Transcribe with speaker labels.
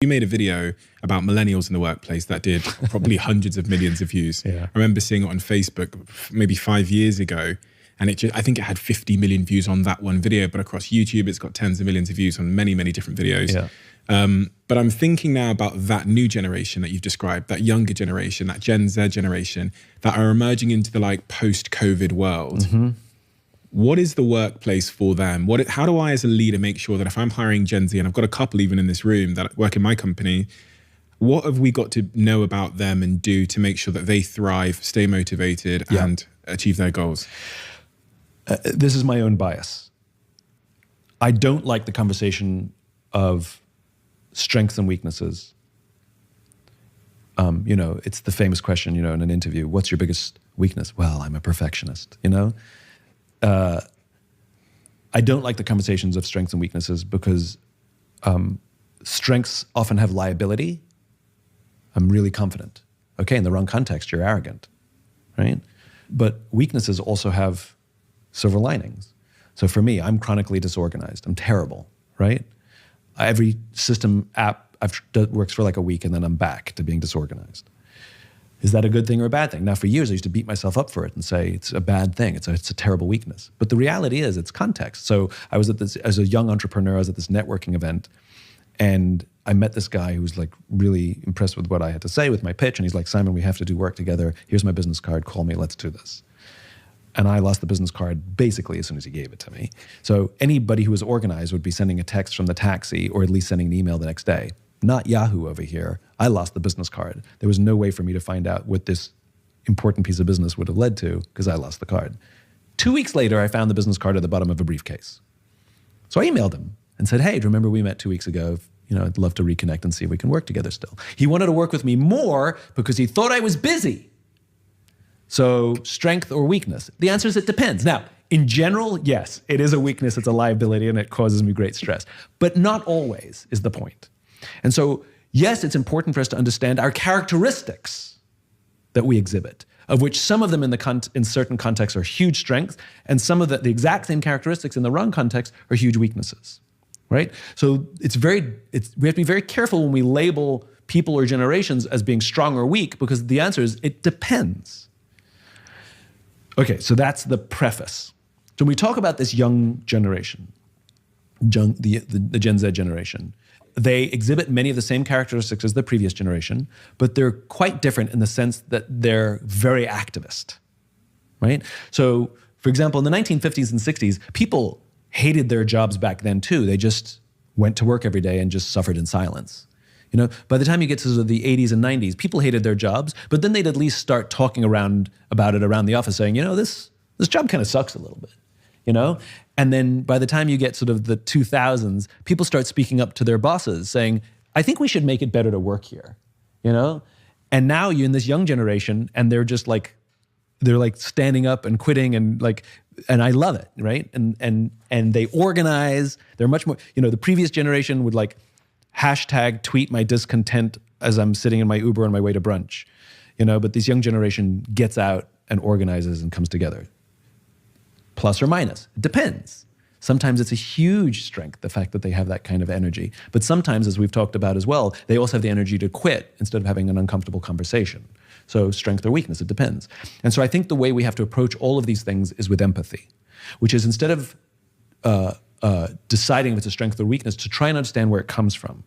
Speaker 1: You made a video about millennials in the workplace that did probably hundreds of millions of views.
Speaker 2: Yeah.
Speaker 1: I remember seeing it on Facebook maybe 5 years ago, and I think it had 50 million views on that one video, but across YouTube, it's got tens of millions of views on many, many different videos.
Speaker 2: Yeah.
Speaker 1: But I'm thinking now about that new generation that you've described, that younger generation, that Gen Z generation, that are emerging into the like post-COVID world.
Speaker 2: Mm-hmm.
Speaker 1: What is the workplace for them? How do I as a leader make sure that if I'm hiring Gen Z, and I've got a couple even in this room that work in my company, what have we got to know about them and do to make sure that they thrive, stay motivated, and achieve their goals?
Speaker 2: This is my own bias. I don't like the conversation of strengths and weaknesses. It's the famous question, in an interview, what's your biggest weakness? Well, I'm a perfectionist, I don't like the conversations of strengths and weaknesses because strengths often have liability. I'm really confident. Okay, in the wrong context, you're arrogant, right? But weaknesses also have silver linings. So for me, I'm chronically disorganized. I'm terrible, right? Every system app works for like a week and then I'm back to being disorganized. Is that a good thing or a bad thing? Now, for years, I used to beat myself up for it and say it's a bad thing. It's a terrible weakness. But the reality is it's context. So I was as a young entrepreneur, I was at this networking event and I met this guy who was like really impressed with what I had to say with my pitch. And he's like, Simon, we have to do work together. Here's my business card. Call me. Let's do this. And I lost the business card basically as soon as he gave it to me. So anybody who was organized would be sending a text from the taxi or at least sending an email the next day. Not Yahoo over here. I lost the business card. There was no way for me to find out what this important piece of business would have led to because I lost the card. 2 weeks later, I found the business card at the bottom of a briefcase. So I emailed him and said, hey, do you remember we met 2 weeks ago? I'd love to reconnect and see if we can work together still. He wanted to work with me more because he thought I was busy. So strength or weakness? The answer is it depends. Now, in general, yes, it is a weakness, it's a liability, and it causes me great stress. But not always is the point. And so, yes, it's important for us to understand our characteristics that we exhibit, of which some of them in certain contexts are huge strengths, and some of the exact same characteristics in the wrong context are huge weaknesses, right? So we have to be very careful when we label people or generations as being strong or weak, because the answer is it depends. Okay, so that's the preface. So when we talk about this young generation, the Gen Z generation, they exhibit many of the same characteristics as the previous generation, but they're quite different in the sense that they're very activist, right? So, for example, in the 1950s and 60s, people hated their jobs back then too. They just went to work every day and just suffered in silence. By the time you get to the 80s and 90s, people hated their jobs, but then they'd at least start talking about it around the office, saying, this job kind of sucks a little bit. And then by the time you get sort of the 2000s, people start speaking up to their bosses saying, I think we should make it better to work here, And now you're in this young generation and they're just like, standing up and quitting and I love it, right? And they organize, they're much more, the previous generation would hashtag tweet my discontent as I'm sitting in my Uber on my way to brunch, but this young generation gets out and organizes and comes together. Plus or minus, it depends. Sometimes it's a huge strength, the fact that they have that kind of energy. But sometimes, as we've talked about as well, they also have the energy to quit instead of having an uncomfortable conversation. So strength or weakness, it depends. And so I think the way we have to approach all of these things is with empathy, which is instead of deciding if it's a strength or weakness, to try and understand where it comes from.